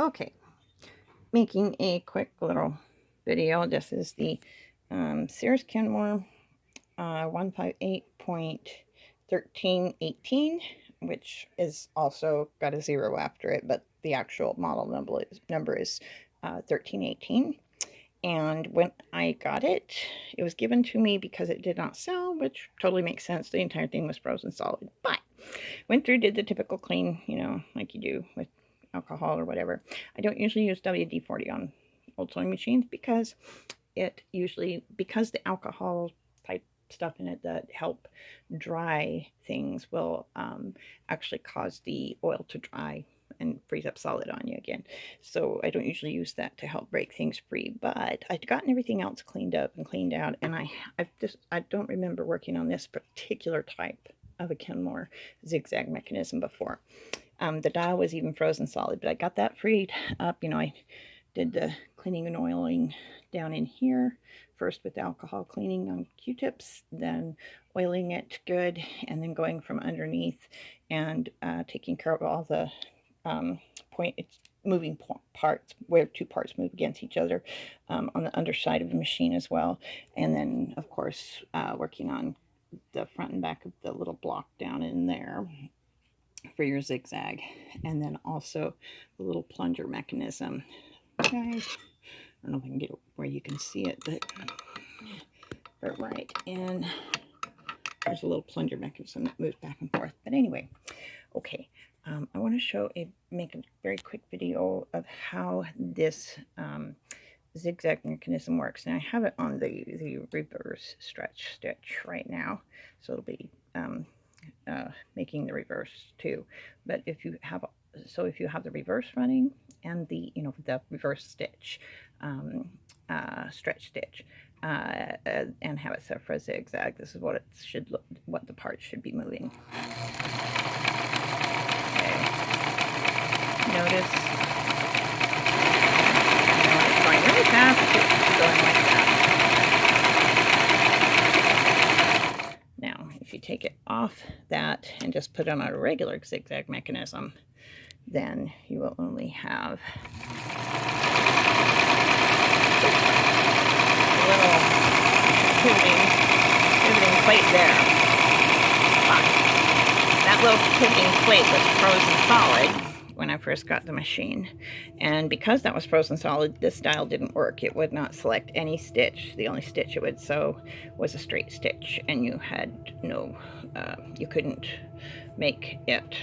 Okay, making a quick little video. This is the Sears Kenmore 158.1318, which is also got a 0 after it, but the actual model number is 1318. And when I got it, it was given to me because it did not sell, which totally makes sense. The entire thing was frozen solid. But went through, did the typical clean, you know, like you do with alcohol or whatever. I don't usually use WD-40 on old sewing machines because the alcohol type stuff in it that help dry things will actually cause the oil to dry and freeze up solid on you again. So I don't usually use that to help break things free, but I'd gotten everything else cleaned up and cleaned out, and I don't remember working on this particular type of a Kenmore zigzag mechanism before. The dial was even frozen solid, but I got that freed up. You know, I did the cleaning and oiling down in here, first with alcohol cleaning on Q-tips, then oiling it good, and then going from underneath and taking care of all the moving parts, where two parts move against each other on the underside of the machine as well. And then, of course, working on the front and back of the little block down in there for your zigzag, and then also the little plunger mechanism. Guys, I don't know if I can get it where you can see it, but right in there's a little plunger mechanism that moves back and forth. But anyway, okay, I want to make a very quick video of how this zigzag mechanism works. And I have it on the reverse stretch stitch right now, so it'll be making the reverse too. But if you have the reverse running and the reverse stitch, stretch stitch, and have it set for a zigzag, this is what it should look, what the parts should be moving. Okay. Notice it's going really fast, it's going like that. Now, if you take it off that and just put it on a regular zigzag mechanism, then you will only have a little pivoting plate there. But that little pivoting plate was frozen solid when I first got the machine, and because that was frozen solid, this dial didn't work. It would not select any stitch. The only stitch it would sew was a straight stitch, and you had no, you couldn't make it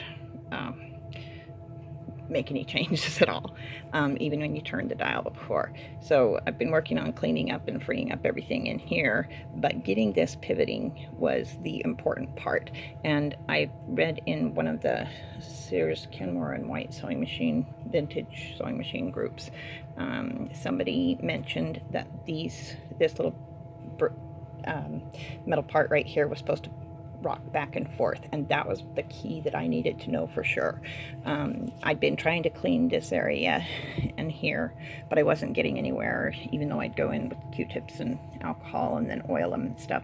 make any changes at all, even when you turned the dial before. So I've been working on cleaning up and freeing up everything in here, but getting this pivoting was the important part. And I read in one of the Sears Kenmore and white sewing machine, vintage sewing machine groups, somebody mentioned that this little metal part right here was supposed to rock back and forth, and that was the key that I needed to know for sure. I'd been trying to clean this area and here, but I wasn't getting anywhere, even though I'd go in with Q-tips and alcohol and then oil them and stuff.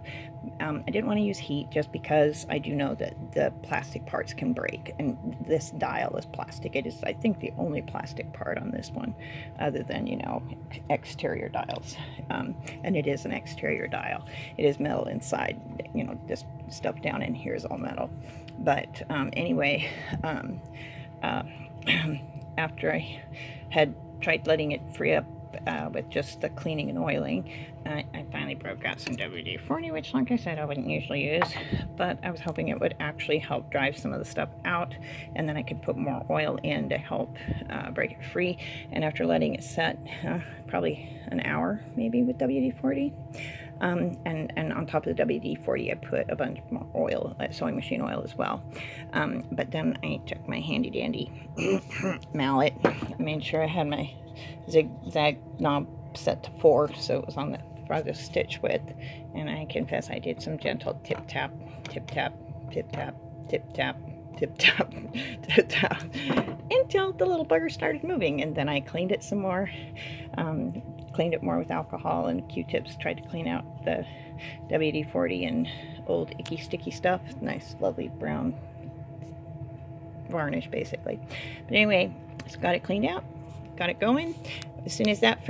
I didn't want to use heat just because I do know that the plastic parts can break, and this dial is plastic. It is, I think, the only plastic part on this one, other than, you know, exterior dials. And it is an exterior dial. It is metal inside. You know, this stuff down in here is all metal. But anyway, after I had tried letting it free up with just the cleaning and oiling, I finally broke out some WD-40, which, like I said, I wouldn't usually use, but I was hoping it would actually help drive some of the stuff out, and then I could put more oil in to help break it free. And after letting it set probably an hour maybe with WD-40, and on top of the WD-40 I put a bunch more oil, sewing machine oil as well. But then I took my handy dandy mallet, made sure I had my zigzag knob set to 4, so it was on the farthest stitch width, and I confess I did some gentle tip tap, tip tap, tip tap, tip tap, tip tap, tip tap, until the little bugger started moving. And then I cleaned it some more, cleaned it more with alcohol and Q-tips, tried to clean out the WD-40 and old icky sticky stuff. Nice lovely brown varnish basically. But anyway, just got it cleaned out, got it going. As soon as that